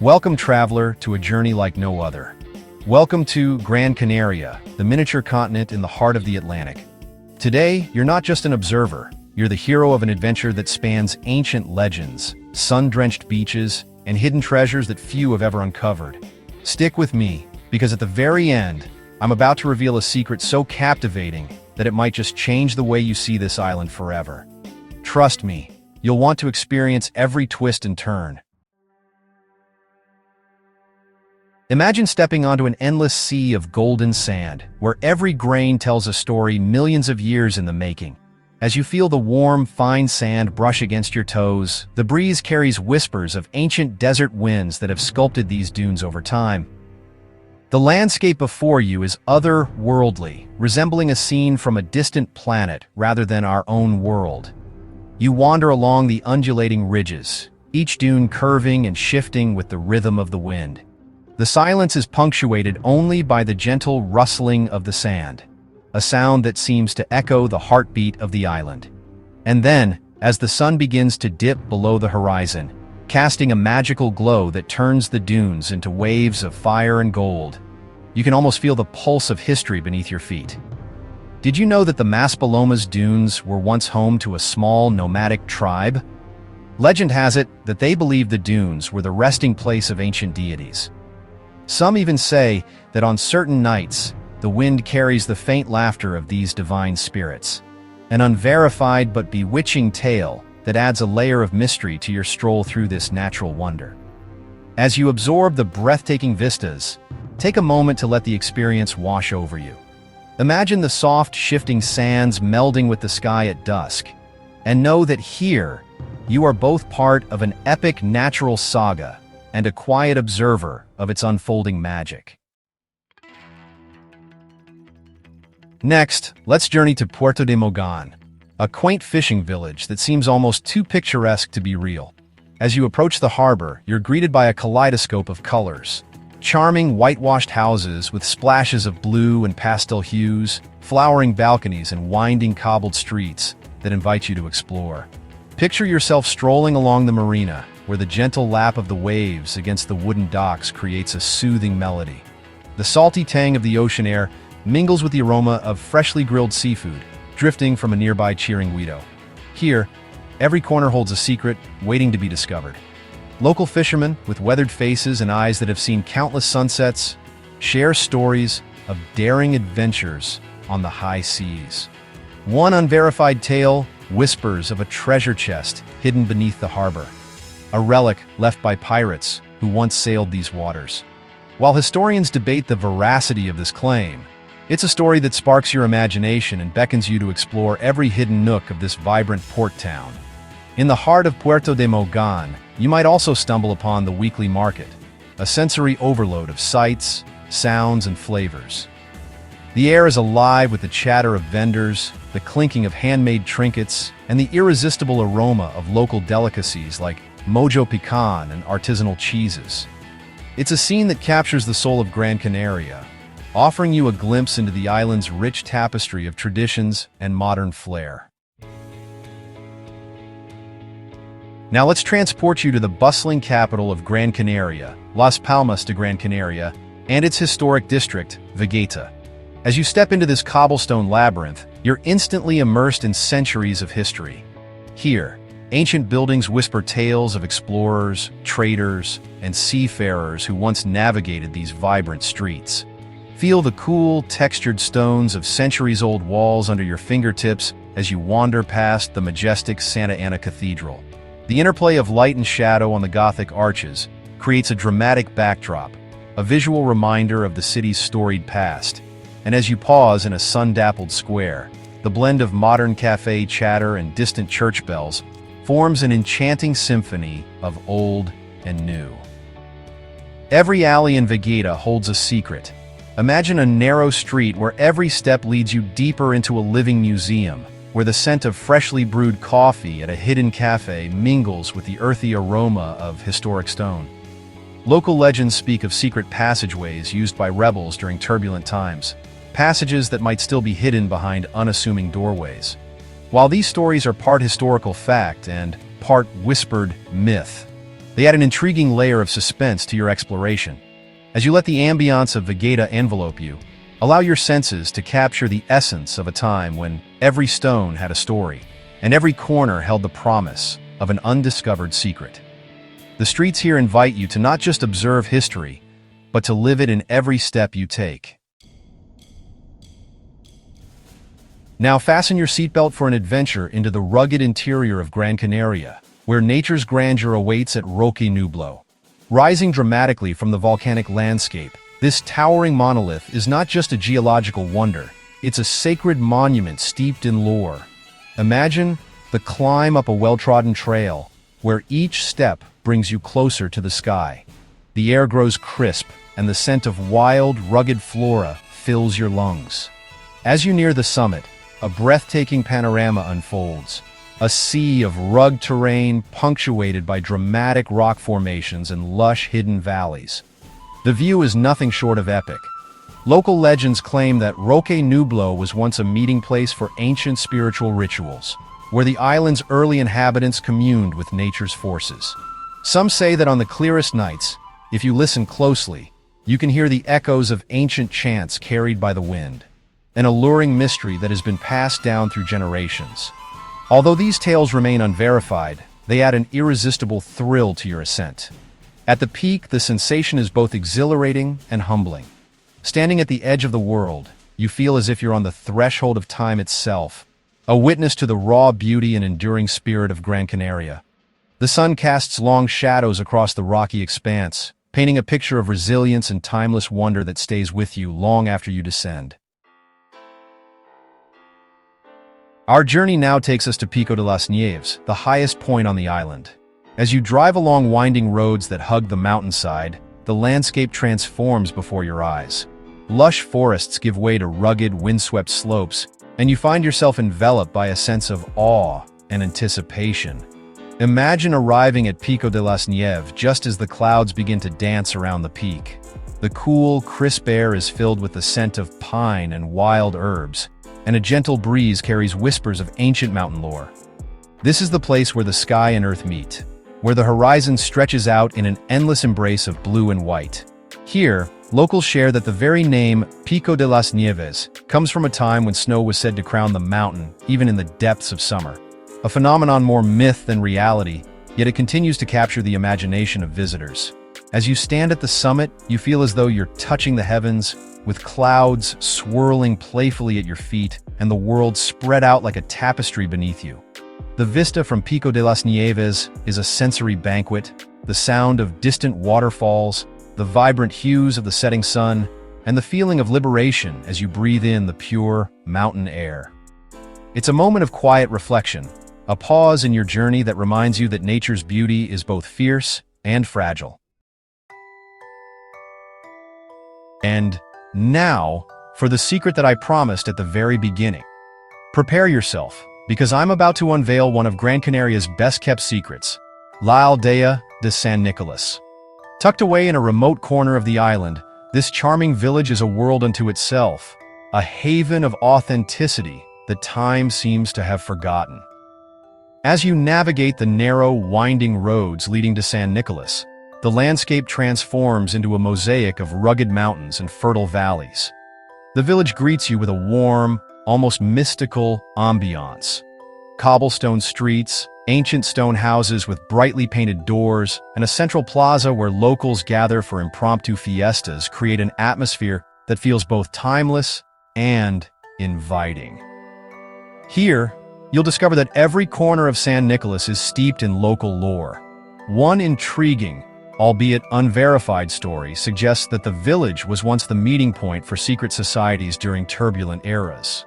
Welcome, traveler, to a journey like no other. Welcome to Gran Canaria, the miniature continent in the heart of the Atlantic. Today, you're not just an observer, you're the hero of an adventure that spans ancient legends, sun-drenched beaches, and hidden treasures that few have ever uncovered. Stick with me, because at the very end, I'm about to reveal a secret so captivating that it might just change the way you see this island forever. Trust me, you'll want to experience every twist and turn. Imagine stepping onto an endless sea of golden sand, where every grain tells a story millions of years in the making. As you feel the warm, fine sand brush against your toes, the breeze carries whispers of ancient desert winds that have sculpted these dunes over time. The landscape before you is otherworldly, resembling a scene from a distant planet rather than our own world. You wander along the undulating ridges, each dune curving and shifting with the rhythm of the wind. The silence is punctuated only by the gentle rustling of the sand, a sound that seems to echo the heartbeat of the island. And then, as the sun begins to dip below the horizon, casting a magical glow that turns the dunes into waves of fire and gold, you can almost feel the pulse of history beneath your feet. Did you know that the Maspalomas Dunes were once home to a small nomadic tribe? Legend has it that they believed the dunes were the resting place of ancient deities. Some even say that on certain nights, the wind carries the faint laughter of these divine spirits, an unverified but bewitching tale that adds a layer of mystery to your stroll through this natural wonder. As you absorb the breathtaking vistas, take a moment to let the experience wash over you. Imagine the soft, shifting sands melding with the sky at dusk, and know that here, you are both part of an epic natural saga and a quiet observer of its unfolding magic. Next, let's journey to Puerto de Mogan, a quaint fishing village that seems almost too picturesque to be real. As you approach the harbor, you're greeted by a kaleidoscope of colors. Charming whitewashed houses with splashes of blue and pastel hues, flowering balconies and winding cobbled streets that invite you to explore. Picture yourself strolling along the marina, where the gentle lap of the waves against the wooden docks creates a soothing melody. The salty tang of the ocean air mingles with the aroma of freshly grilled seafood, drifting from a nearby chiringuito. Here, every corner holds a secret waiting to be discovered. Local fishermen, with weathered faces and eyes that have seen countless sunsets, share stories of daring adventures on the high seas. One unverified tale whispers of a treasure chest hidden beneath the harbor, a relic left by pirates who once sailed these waters. While historians debate the veracity of this claim, it's a story that sparks your imagination and beckons you to explore every hidden nook of this vibrant port town. In the heart of Puerto de Mogan, you might also stumble upon the weekly market, a sensory overload of sights, sounds, and flavors. The air is alive with the chatter of vendors, the clinking of handmade trinkets, and the irresistible aroma of local delicacies like mojo pecan and artisanal cheeses. It's a scene that captures the soul of Gran Canaria, offering you a glimpse into the island's rich tapestry of traditions and modern flair. Now let's transport you to the bustling capital of Gran Canaria, Las Palmas de Gran Canaria, and its historic district, Vegueta. As you step into this cobblestone labyrinth, you're instantly immersed in centuries of history. Here, ancient buildings whisper tales of explorers, traders, and seafarers who once navigated these vibrant streets. Feel the cool, textured stones of centuries-old walls under your fingertips as you wander past the majestic Santa Ana Cathedral. The interplay of light and shadow on the Gothic arches creates a dramatic backdrop, a visual reminder of the city's storied past. And as you pause in a sun-dappled square, the blend of modern cafe chatter and distant church bells forms an enchanting symphony of old and new. Every alley in Vegueta holds a secret. Imagine a narrow street where every step leads you deeper into a living museum, where the scent of freshly brewed coffee at a hidden cafe mingles with the earthy aroma of historic stone. Local legends speak of secret passageways used by rebels during turbulent times, passages that might still be hidden behind unassuming doorways. While these stories are part historical fact and part whispered myth, They add an intriguing layer of suspense to your exploration. As you let the ambiance of Vegeta envelope you, allow your senses to capture the essence of a time when every stone had a story, and every corner held the promise of an undiscovered secret. The streets here invite you to not just observe history, but to live it in every step you take. Now fasten your seatbelt for an adventure into the rugged interior of Gran Canaria, where nature's grandeur awaits at Roque Nublo. Rising dramatically from the volcanic landscape, this towering monolith is not just a geological wonder, it's a sacred monument steeped in lore. Imagine the climb up a well-trodden trail, where each step brings you closer to the sky. The air grows crisp, and the scent of wild, rugged flora fills your lungs. As you near the summit, a breathtaking panorama unfolds. A sea of rugged terrain punctuated by dramatic rock formations and lush hidden valleys. The view is nothing short of epic. Local legends claim that Roque Nublo was once a meeting place for ancient spiritual rituals, where the island's early inhabitants communed with nature's forces. Some say that on the clearest nights, if you listen closely, you can hear the echoes of ancient chants carried by the wind, an alluring mystery that has been passed down through generations. Although these tales remain unverified, they add an irresistible thrill to your ascent. At the peak, the sensation is both exhilarating and humbling. Standing at the edge of the world, you feel as if you're on the threshold of time itself, a witness to the raw beauty and enduring spirit of Gran Canaria. The sun casts long shadows across the rocky expanse, painting a picture of resilience and timeless wonder that stays with you long after you descend. Our journey now takes us to Pico de las Nieves, the highest point on the island. As you drive along winding roads that hug the mountainside, the landscape transforms before your eyes. Lush forests give way to rugged, windswept slopes, and you find yourself enveloped by a sense of awe and anticipation. Imagine arriving at Pico de las Nieves just as the clouds begin to dance around the peak. The cool, crisp air is filled with the scent of pine and wild herbs, and a gentle breeze carries whispers of ancient mountain lore. This is the place where the sky and earth meet, where the horizon stretches out in an endless embrace of blue and white. Here, locals share that the very name Pico de las Nieves comes from a time when snow was said to crown the mountain, even in the depths of summer. A phenomenon more myth than reality, yet it continues to capture the imagination of visitors. As you stand at the summit, you feel as though you're touching the heavens, with clouds swirling playfully at your feet and the world spread out like a tapestry beneath you. The vista from Pico de las Nieves is a sensory banquet, the sound of distant waterfalls, the vibrant hues of the setting sun, and the feeling of liberation as you breathe in the pure mountain air. It's a moment of quiet reflection, a pause in your journey that reminds you that nature's beauty is both fierce and fragile. And now, for the secret that I promised at the very beginning. Prepare yourself, because I'm about to unveil one of Gran Canaria's best-kept secrets, La Aldea de San Nicolás. Tucked away in a remote corner of the island, this charming village is a world unto itself, a haven of authenticity that time seems to have forgotten. As you navigate the narrow, winding roads leading to San Nicolás, the landscape transforms into a mosaic of rugged mountains and fertile valleys. The village greets you with a warm, almost mystical ambiance. Cobblestone streets, ancient stone houses with brightly painted doors, and a central plaza where locals gather for impromptu fiestas create an atmosphere that feels both timeless and inviting. Here, you'll discover that every corner of San Nicolás is steeped in local lore. One intriguing, albeit unverified story suggests that the village was once the meeting point for secret societies during turbulent eras.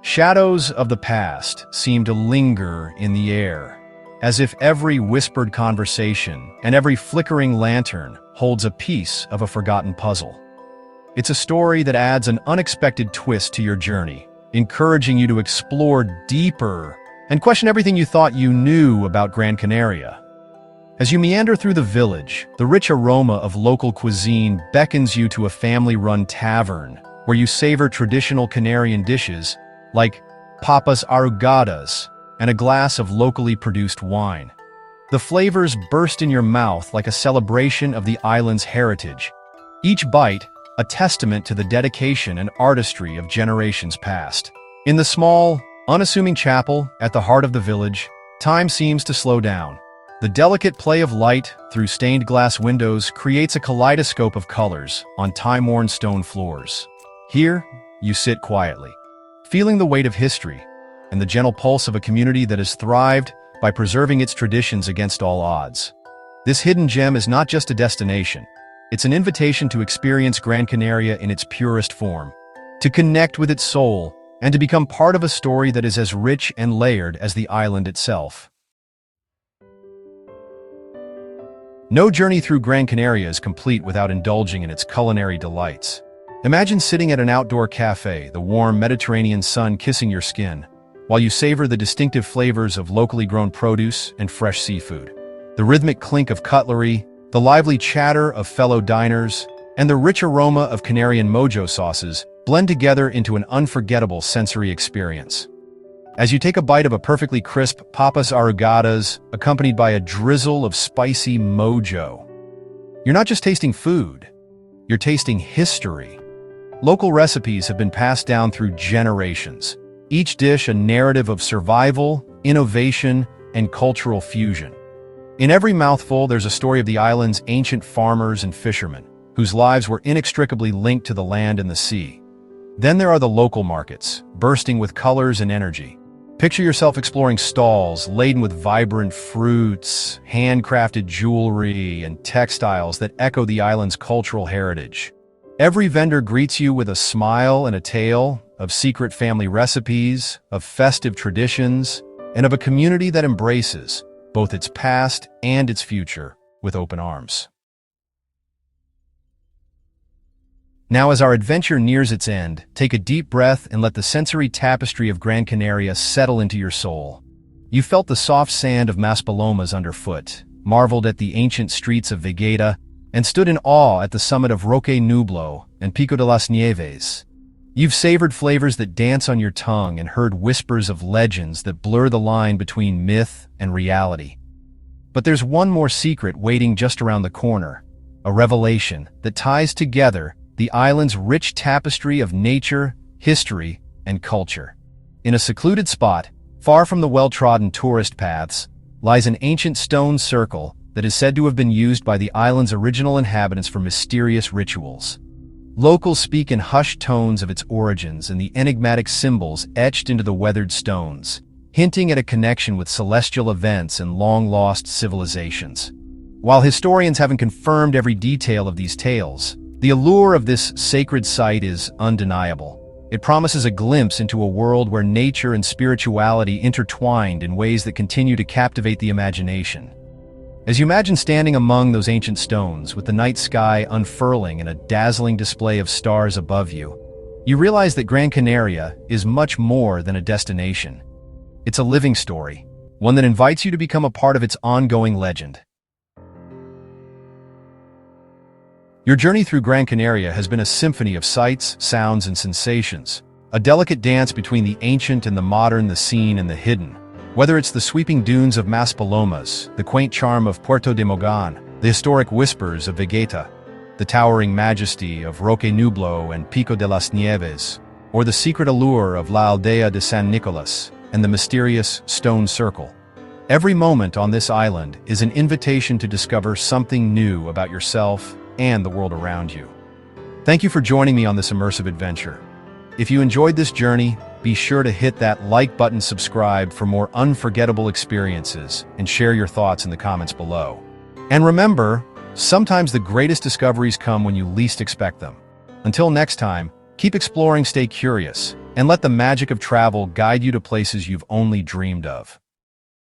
Shadows of the past seem to linger in the air, as if every whispered conversation and every flickering lantern holds a piece of a forgotten puzzle. It's a story that adds an unexpected twist to your journey, encouraging you to explore deeper and question everything you thought you knew about Gran Canaria. As you meander through the village, the rich aroma of local cuisine beckons you to a family-run tavern where you savor traditional Canarian dishes like papas arrugadas and a glass of locally produced wine. The flavors burst in your mouth like a celebration of the island's heritage. Each bite, a testament to the dedication and artistry of generations past. In the small, unassuming chapel at the heart of the village, time seems to slow down. The delicate play of light through stained glass windows creates a kaleidoscope of colors on time-worn stone floors. Here, you sit quietly, feeling the weight of history and the gentle pulse of a community that has thrived by preserving its traditions against all odds. This hidden gem is not just a destination. It's an invitation to experience Gran Canaria in its purest form, to connect with its soul, and to become part of a story that is as rich and layered as the island itself. No journey through Gran Canaria is complete without indulging in its culinary delights. Imagine sitting at an outdoor cafe, the warm Mediterranean sun kissing your skin, while you savor the distinctive flavors of locally grown produce and fresh seafood. The rhythmic clink of cutlery, the lively chatter of fellow diners, and the rich aroma of Canarian mojo sauces blend together into an unforgettable sensory experience. As you take a bite of a perfectly crisp papas arrugadas, accompanied by a drizzle of spicy mojo, you're not just tasting food, you're tasting history. Local recipes have been passed down through generations, each dish a narrative of survival, innovation, and cultural fusion. In every mouthful, there's a story of the island's ancient farmers and fishermen, whose lives were inextricably linked to the land and the sea. Then there are the local markets, bursting with colors and energy. Picture yourself exploring stalls laden with vibrant fruits, handcrafted jewelry, and textiles that echo the island's cultural heritage. Every vendor greets you with a smile and a tale of secret family recipes, of festive traditions, and of a community that embraces both its past and its future with open arms. Now, as our adventure nears its end, take a deep breath and let the sensory tapestry of Gran Canaria settle into your soul. You felt the soft sand of Maspalomas underfoot, marveled at the ancient streets of Vegeta, and stood in awe at the summit of Roque Nublo and Pico de las Nieves. You've savored flavors that dance on your tongue and heard whispers of legends that blur the line between myth and reality. But there's one more secret waiting just around the corner, a revelation that ties together the island's rich tapestry of nature, history, and culture. In a secluded spot, far from the well-trodden tourist paths, lies an ancient stone circle that is said to have been used by the island's original inhabitants for mysterious rituals. Locals speak in hushed tones of its origins and the enigmatic symbols etched into the weathered stones, hinting at a connection with celestial events and long-lost civilizations. While historians haven't confirmed every detail of these tales, the allure of this sacred site is undeniable. It promises a glimpse into a world where nature and spirituality intertwined in ways that continue to captivate the imagination. As you imagine standing among those ancient stones, with the night sky unfurling and a dazzling display of stars above you, you realize that Gran Canaria is much more than a destination. It's a living story, one that invites you to become a part of its ongoing legend. Your journey through Gran Canaria has been a symphony of sights, sounds, and sensations, a delicate dance between the ancient and the modern, the seen and the hidden. Whether it's the sweeping dunes of Maspalomas, the quaint charm of Puerto de Mogan, the historic whispers of Vegeta, the towering majesty of Roque Nublo and Pico de las Nieves, or the secret allure of La Aldea de San Nicolás and the mysterious Stone Circle. Every moment on this island is an invitation to discover something new about yourself and the world around you. Thank you for joining me on this immersive adventure. If you enjoyed this journey, be sure to hit that like button, subscribe for more unforgettable experiences, and share your thoughts in the comments below. And remember, sometimes the greatest discoveries come when you least expect them. Until next time, keep exploring, stay curious, and let the magic of travel guide you to places you've only dreamed of.